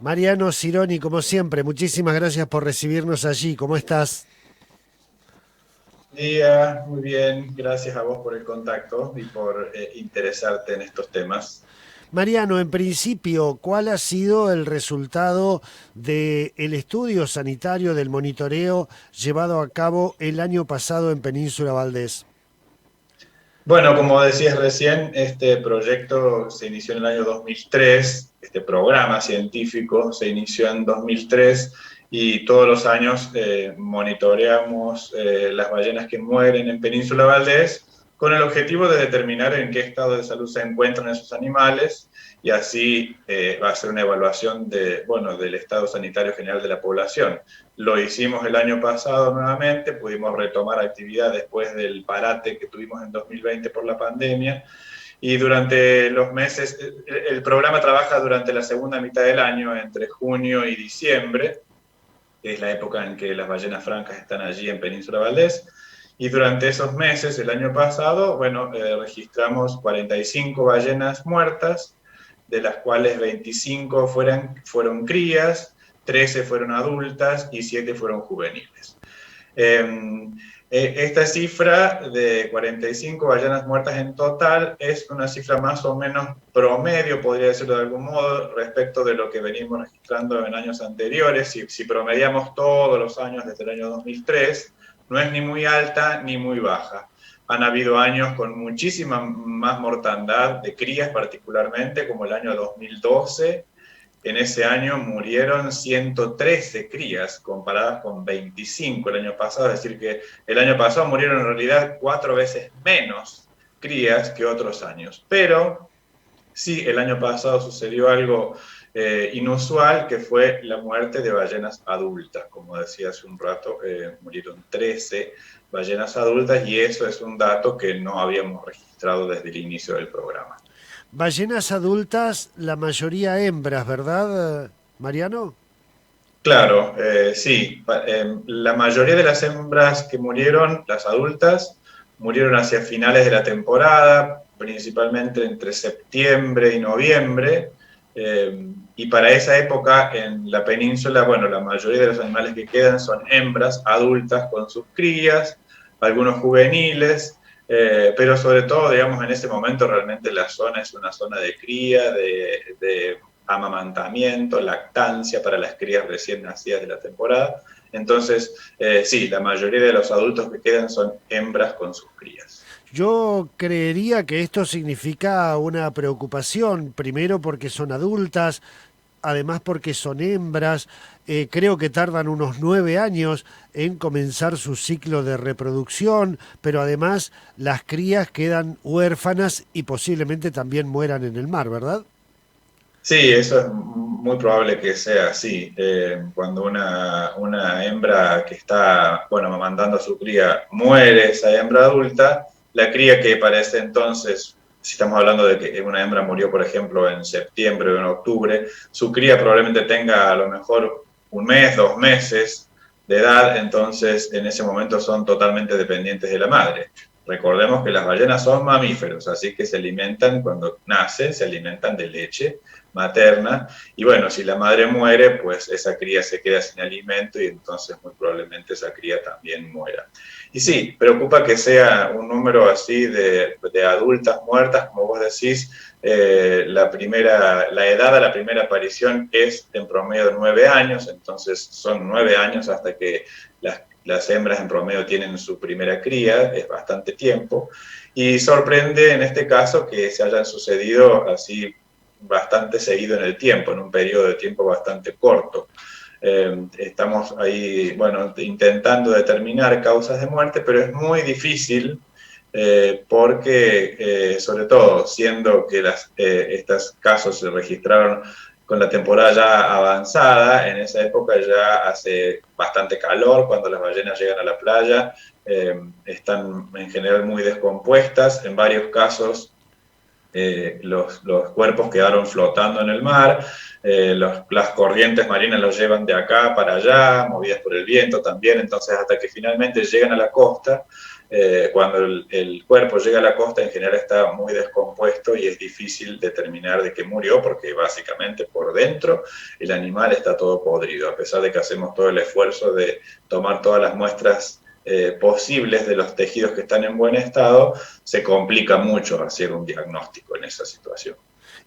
Mariano Cironi, como siempre, muchísimas gracias por recibirnos allí. ¿Cómo estás? Día, muy bien, gracias a vos por el contacto y por interesarte en estos temas. Mariano, en principio, ¿cuál ha sido el resultado del estudio sanitario del monitoreo llevado a cabo el año pasado en Península Valdés? Bueno, como decías recién, este proyecto se inició en el año 2003, este programa científico se inició en 2003 y todos los años monitoreamos las ballenas que mueren en Península Valdés con el objetivo de determinar en qué estado de salud se encuentran esos animales y así va a ser una evaluación de, bueno, del estado sanitario general de la población. Lo hicimos el año pasado nuevamente, pudimos retomar actividad después del parate que tuvimos en 2020 por la pandemia y durante los meses, el programa trabaja durante la segunda mitad del año, entre junio y diciembre, que es la época en que las ballenas francas están allí en Península Valdés. Y durante esos meses, el año pasado, bueno, registramos 45 ballenas muertas, de las cuales 25 fueron crías, 13 fueron adultas y 7 fueron juveniles. Eh, Esta cifra de 45 ballenas muertas en total es una cifra más o menos promedio, podría decirlo de algún modo, respecto de lo que venimos registrando en años anteriores. Si promediamos todos los años desde el año 2003, no es ni muy alta ni muy baja. Han habido años con muchísima más mortandad de crías particularmente, como el año 2012. En ese año murieron 113 crías, comparadas con 25 el año pasado, es decir, que el año pasado murieron en realidad 4 veces menos crías que otros años. Pero sí, el año pasado sucedió algo inusual, que fue la muerte de ballenas adultas. Como decía hace un rato, murieron 13 ballenas adultas y eso es un dato que no habíamos registrado desde el inicio del programa. Ballenas adultas, la mayoría hembras, ¿verdad, Mariano? Claro, sí. La mayoría de las hembras que murieron, las adultas, murieron hacia finales de la temporada, principalmente entre septiembre y noviembre. Y para esa época en la península, bueno, la mayoría de los animales que quedan son hembras adultas con sus crías, algunos juveniles, pero sobre todo, digamos, en ese momento realmente la zona es una zona de cría, de amamantamiento, lactancia para las crías recién nacidas de la temporada. Entonces, sí, la mayoría de los adultos que quedan son hembras con sus crías. Yo creería que esto significa una preocupación, primero porque son adultas, además porque son hembras, creo que tardan unos 9 años en comenzar su ciclo de reproducción, pero además las crías quedan huérfanas y posiblemente también mueran en el mar, ¿verdad? Sí, eso es muy probable que sea así. Cuando una hembra que está, bueno, mandando a su cría muere, esa hembra adulta, la cría que para ese entonces, si estamos hablando de que una hembra murió, por ejemplo, en septiembre o en octubre, su cría probablemente tenga a lo mejor un mes, 2 meses de edad, entonces en ese momento son totalmente dependientes de la madre. Recordemos que las ballenas son mamíferos, así que se alimentan, cuando nacen, se alimentan de leche materna, y bueno, si la madre muere, pues esa cría se queda sin alimento y entonces muy probablemente esa cría también muera. Y sí, preocupa que sea un número así de adultas muertas, como vos decís. La edad a la primera aparición es en promedio de 9 años, entonces son 9 años hasta que las hembras en promedio tienen su primera cría, es bastante tiempo, y sorprende en este caso que se hayan sucedido así bastante seguido en el tiempo, en un periodo de tiempo bastante corto. Estamos ahí, bueno, intentando determinar causas de muerte, pero es muy difícil porque, sobre todo, siendo que estos casos se registraron con la temporada ya avanzada, en esa época ya hace bastante calor cuando las ballenas llegan a la playa, están en general muy descompuestas, en varios casos los cuerpos quedaron flotando en el mar, las corrientes marinas los llevan de acá para allá, movidas por el viento también, entonces hasta que finalmente llegan a la costa, cuando el cuerpo llega a la costa en general está muy descompuesto y es difícil determinar de qué murió porque básicamente por dentro el animal está todo podrido, a pesar de que hacemos todo el esfuerzo de tomar todas las muestras posibles de los tejidos que están en buen estado, se complica mucho hacer un diagnóstico en esa situación.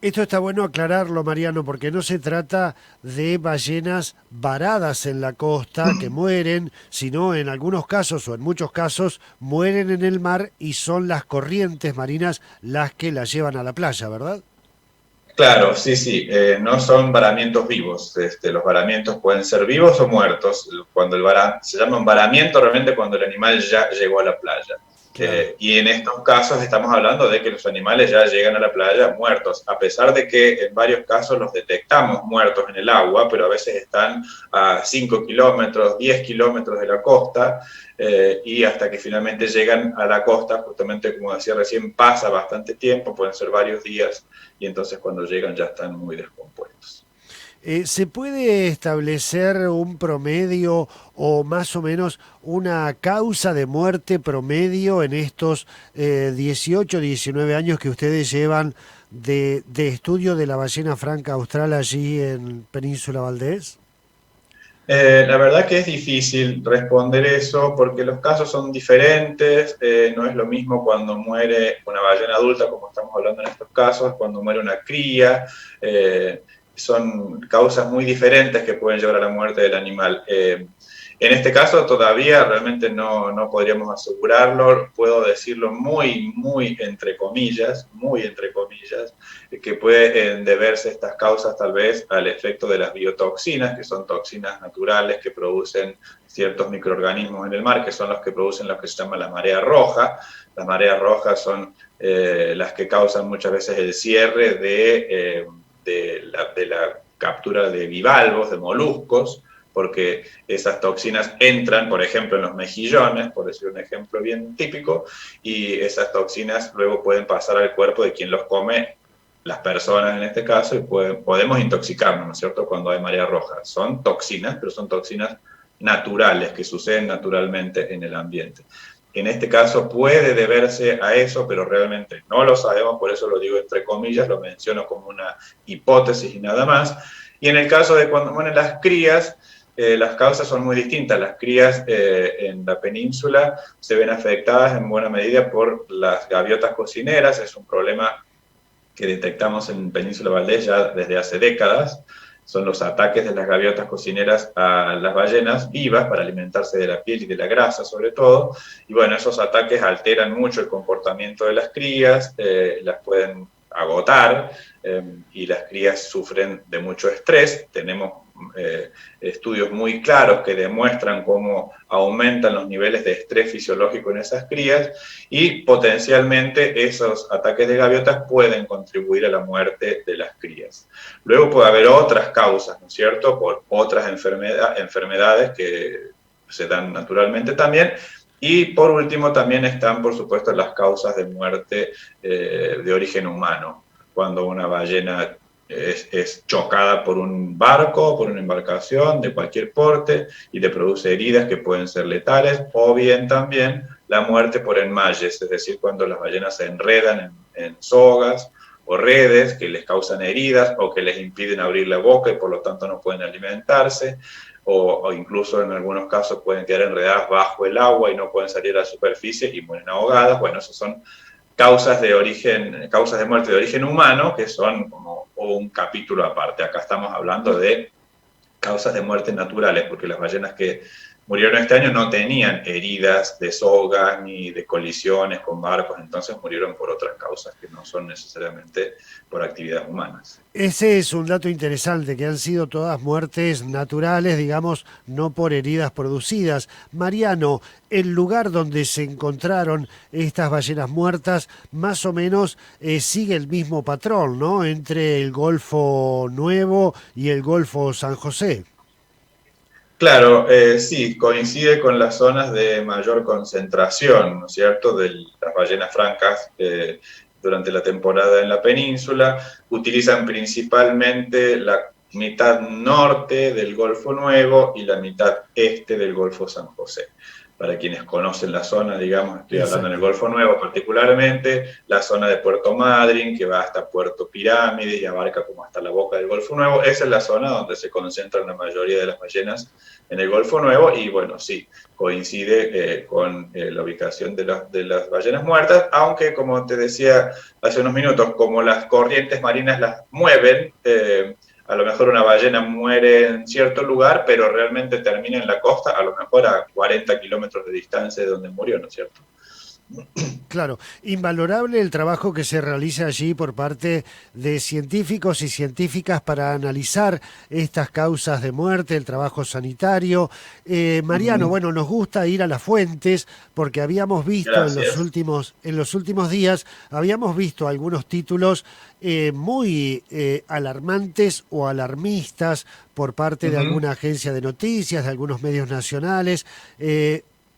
Esto está bueno aclararlo, Mariano, porque no se trata de ballenas varadas en la costa que mueren, sino en algunos casos o en muchos casos mueren en el mar y son las corrientes marinas las que las llevan a la playa, ¿verdad? Claro, sí, sí, no son varamientos vivos. Los varamientos pueden ser vivos o muertos. Cuando se llama un varamiento realmente cuando el animal ya llegó a la playa. Claro. Y en estos casos estamos hablando de que los animales ya llegan a la playa muertos, a pesar de que en varios casos los detectamos muertos en el agua, pero a veces están a 5 kilómetros, 10 kilómetros de la costa, y hasta que finalmente llegan a la costa, justamente como decía recién, pasa bastante tiempo, pueden ser varios días, y entonces cuando llegan ya están muy descompuestos. ¿Se puede establecer un promedio o más o menos una causa de muerte promedio en estos 18, 19 años que ustedes llevan de estudio de la ballena franca austral allí en Península Valdés? La verdad que es difícil responder eso porque los casos son diferentes, no es lo mismo cuando muere una ballena adulta, como estamos hablando en estos casos, cuando muere una cría, son causas muy diferentes que pueden llevar a la muerte del animal. En este caso todavía realmente no podríamos asegurarlo, puedo decirlo muy entre comillas, que pueden deberse estas causas tal vez al efecto de las biotoxinas, que son toxinas naturales que producen ciertos microorganismos en el mar, que son los que producen lo que se llama la marea roja. Las mareas rojas son las que causan muchas veces el cierre de la captura de bivalvos, de moluscos, porque esas toxinas entran, por ejemplo, en los mejillones, por decir un ejemplo bien típico, y esas toxinas luego pueden pasar al cuerpo de quien los come, las personas en este caso, y podemos intoxicarnos, ¿no es cierto?, cuando hay marea roja. Son toxinas, pero son toxinas naturales, que suceden naturalmente en el ambiente. En este caso puede deberse a eso, pero realmente no lo sabemos, por eso lo digo entre comillas, lo menciono como una hipótesis y nada más. Y en el caso de cuando mueren las crías, las causas son muy distintas. Las crías en la península se ven afectadas en buena medida por las gaviotas cocineras. Es un problema que detectamos en Península Valdés ya desde hace décadas. Son los ataques de las gaviotas cocineras a las ballenas vivas para alimentarse de la piel y de la grasa sobre todo. Y bueno, esos ataques alteran mucho el comportamiento de las crías, las pueden agotar, y las crías sufren de mucho estrés. Tenemos estudios muy claros que demuestran cómo aumentan los niveles de estrés fisiológico en esas crías y potencialmente esos ataques de gaviotas pueden contribuir a la muerte de las crías. Luego puede haber otras causas, ¿no es cierto?, por otras enfermedades que se dan naturalmente también. Y por último también están, por supuesto, las causas de muerte de origen humano, cuando una ballena es chocada por un barco, por una embarcación de cualquier porte y le produce heridas que pueden ser letales, o bien también la muerte por enmalles, es decir, cuando las ballenas se enredan en sogas o redes que les causan heridas o que les impiden abrir la boca y por lo tanto no pueden alimentarse, o incluso en algunos casos pueden quedar enredadas bajo el agua y no pueden salir a la superficie y mueren ahogadas. Bueno, esos son causas de muerte de origen humano, que son como un capítulo aparte. Acá estamos hablando de causas de muerte naturales, porque las ballenas que murieron este año no tenían heridas de soga ni de colisiones con barcos, entonces murieron por otras causas que no son necesariamente por actividades humanas. Ese es un dato interesante, que han sido todas muertes naturales, digamos, no por heridas producidas. Mariano, el lugar donde se encontraron estas ballenas muertas, más o menos sigue el mismo patrón, ¿no? Entre el Golfo Nuevo y el Golfo San José. Claro, sí, coincide con las zonas de mayor concentración, ¿no es cierto?, de las ballenas francas durante la temporada en la península. Utilizan principalmente la mitad norte del Golfo Nuevo y la mitad este del Golfo San José. para quienes conocen la zona, digamos, estoy hablando en el Exacto. Golfo Nuevo particularmente, la zona de Puerto Madryn, que va hasta Puerto Pirámides y abarca como hasta la boca del Golfo Nuevo. Esa es la zona donde se concentran la mayoría de las ballenas en el Golfo Nuevo, y bueno, sí, coincide con la ubicación de las ballenas muertas, aunque como te decía hace unos minutos, como las corrientes marinas las mueven, a lo mejor una ballena muere en cierto lugar, pero realmente termina en la costa, a lo mejor a 40 kilómetros de distancia de donde murió, ¿no es cierto? Claro, invalorable el trabajo que se realiza allí por parte de científicos y científicas para analizar estas causas de muerte, el trabajo sanitario. Mariano, bueno, nos gusta ir a las fuentes porque habíamos visto Gracias. en los últimos días, habíamos visto algunos títulos muy alarmantes o alarmistas por parte de Ujú. alguna agencia de noticias, de algunos medios nacionales.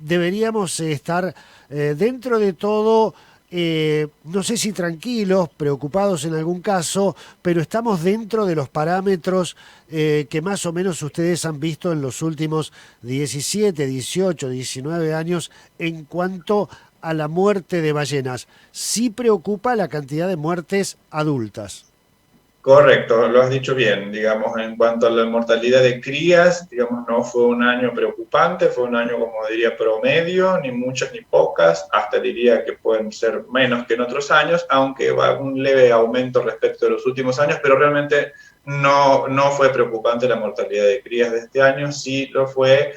Deberíamos estar dentro de todo, no sé si tranquilos, preocupados en algún caso, pero estamos dentro de los parámetros que más o menos ustedes han visto en los últimos 17, 18, 19 años en cuanto a la muerte de ballenas. Sí preocupa la cantidad de muertes adultas. Correcto, lo has dicho bien. Digamos, en cuanto a la mortalidad de crías, digamos, no fue un año preocupante, fue un año, como diría, promedio, ni muchas ni pocas, hasta diría que pueden ser menos que en otros años, aunque va un leve aumento respecto de los últimos años, pero realmente no fue preocupante la mortalidad de crías de este año, sí lo fue,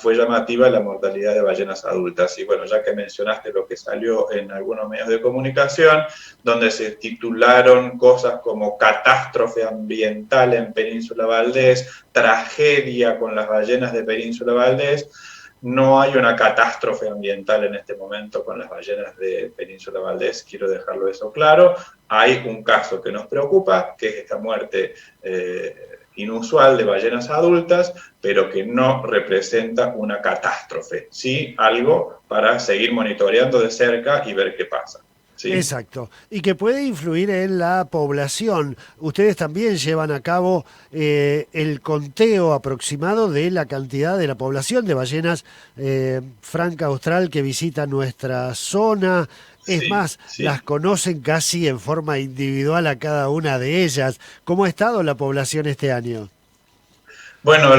fue llamativa la mortalidad de ballenas adultas. Y bueno, ya que mencionaste lo que salió en algunos medios de comunicación, donde se titularon cosas como catástrofe ambiental en Península Valdés, tragedia con las ballenas de Península Valdés. No hay una catástrofe ambiental en este momento con las ballenas de Península Valdés, quiero dejarlo eso claro. Hay un caso que nos preocupa, que es esta muerte inusual de ballenas adultas, pero que no representa una catástrofe, sí algo para seguir monitoreando de cerca y ver qué pasa. ¿Sí? Exacto, y que puede influir en la población. Ustedes también llevan a cabo el conteo aproximado de la cantidad de la población de ballenas franca austral que visita nuestra zona. Es Sí, más, las sí. conocen casi en forma individual a cada una de ellas. ¿Cómo ha estado la población este año? Bueno,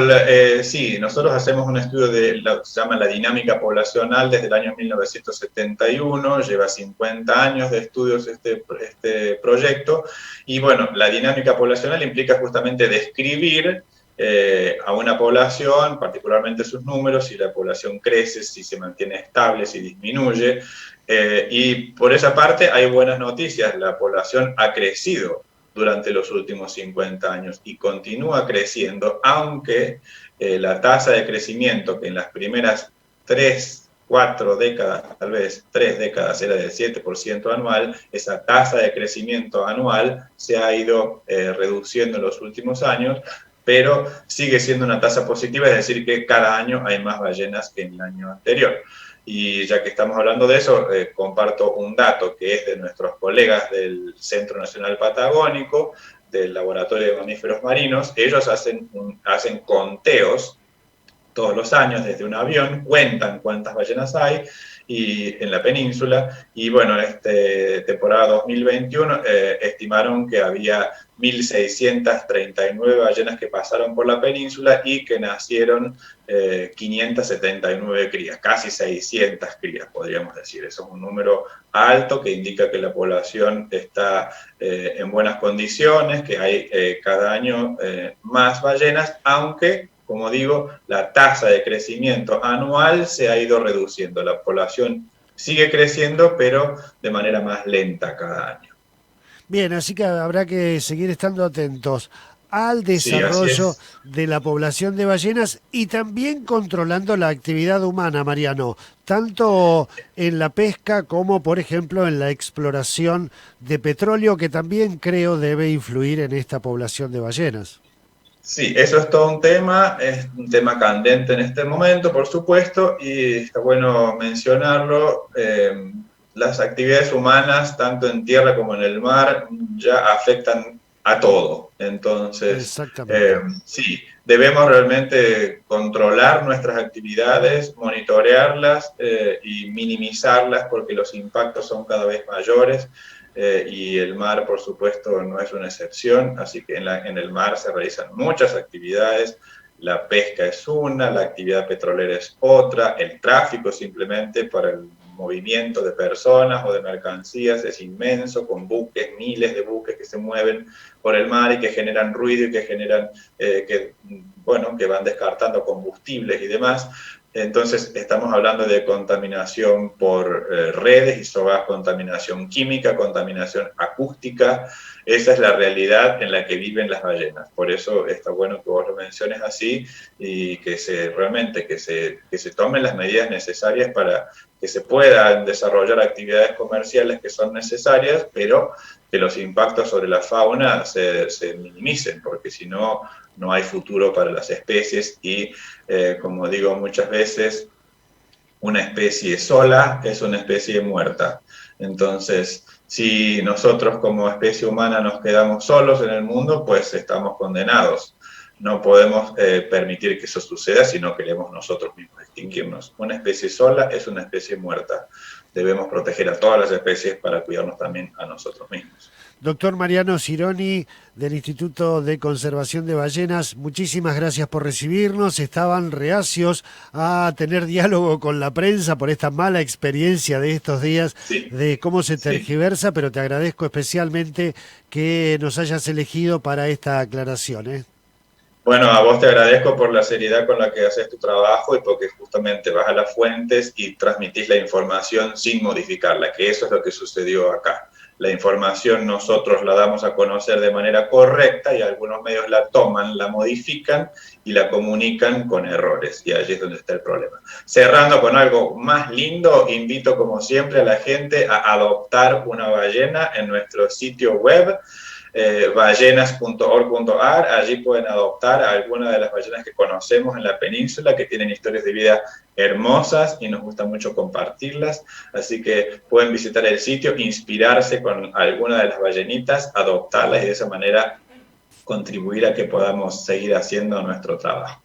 sí, nosotros hacemos un estudio de lo que se llama la dinámica poblacional desde el año 1971, lleva 50 años de estudios este proyecto, y bueno, la dinámica poblacional implica justamente describir a una población, particularmente sus números, si la población crece, si se mantiene estable, si disminuye, y por esa parte hay buenas noticias, la población ha crecido durante los últimos 50 años y continúa creciendo, aunque la tasa de crecimiento que en las primeras 3, 4 décadas, tal vez 3 décadas, era del 7% anual, esa tasa de crecimiento anual se ha ido reduciendo en los últimos años, pero sigue siendo una tasa positiva, es decir, que cada año hay más ballenas que en el año anterior. Y ya que estamos hablando de eso, comparto un dato que es de nuestros colegas del Centro Nacional Patagónico, del Laboratorio de Mamíferos Marinos. Ellos hacen conteos todos los años desde un avión, cuentan cuántas ballenas hay en la península, y bueno, en esta temporada 2021 estimaron que había 1.639 ballenas que pasaron por la península y que nacieron 579 crías, casi 600 crías, podríamos decir. Eso es un número alto que indica que la población está en buenas condiciones, que hay cada año más ballenas, aunque como digo, la tasa de crecimiento anual se ha ido reduciendo. La población sigue creciendo, pero de manera más lenta cada año. Bien, así que habrá que seguir estando atentos al Sí, así desarrollo es. de la población de ballenas y también controlando la actividad humana, Mariano, tanto en la pesca como, por ejemplo, en la exploración de petróleo, que también creo debe influir en esta población de ballenas. Sí, eso es todo es un tema candente en este momento, por supuesto, y está bueno mencionarlo. Las actividades humanas, tanto en tierra como en el mar, ya afectan a todo. Entonces, Exactamente. sí, debemos realmente controlar nuestras actividades, monitorearlas y minimizarlas porque los impactos son cada vez mayores. Y el mar, por supuesto, no es una excepción, así que en el mar se realizan muchas actividades, la pesca es una, la actividad petrolera es otra, el tráfico simplemente para el movimiento de personas o de mercancías es inmenso, con buques, miles de buques que se mueven por el mar y que generan ruido y que generan, que van descartando combustibles y demás. Entonces, estamos hablando de contaminación por redes y sobre contaminación química, contaminación acústica. Esa es la realidad en la que viven las ballenas. Por eso está bueno que vos lo menciones así y que se tomen las medidas necesarias para que se puedan desarrollar actividades comerciales que son necesarias, pero que los impactos sobre la fauna se minimicen, porque si no, no hay futuro para las especies y, como digo muchas veces, una especie sola es una especie muerta. Entonces, si nosotros como especie humana nos quedamos solos en el mundo, pues estamos condenados. No podemos permitir que eso suceda si no queremos nosotros mismos extinguirnos. Una especie sola es una especie muerta. Debemos proteger a todas las especies para cuidarnos también a nosotros mismos. Doctor Mariano Cironi, del Instituto de Conservación de Ballenas, muchísimas gracias por recibirnos. Estaban reacios a tener diálogo con la prensa por esta mala experiencia de estos días Sí, de cómo se sí. tergiversa, pero te agradezco especialmente que nos hayas elegido para esta aclaración, ¿eh? Bueno, a vos te agradezco por la seriedad con la que haces tu trabajo y porque justamente vas a las fuentes y transmitís la información sin modificarla, que eso es lo que sucedió acá. La información nosotros la damos a conocer de manera correcta y algunos medios la toman, la modifican y la comunican con errores. Y allí es donde está el problema. Cerrando con algo más lindo, invito como siempre a la gente a adoptar una ballena en nuestro sitio web ballenas.org.ar. Allí pueden adoptar a algunas de las ballenas que conocemos en la península, que tienen historias de vida hermosas y nos gusta mucho compartirlas. Así que pueden visitar el sitio, inspirarse con alguna de las ballenitas, adoptarlas y de esa manera contribuir a que podamos seguir haciendo nuestro trabajo.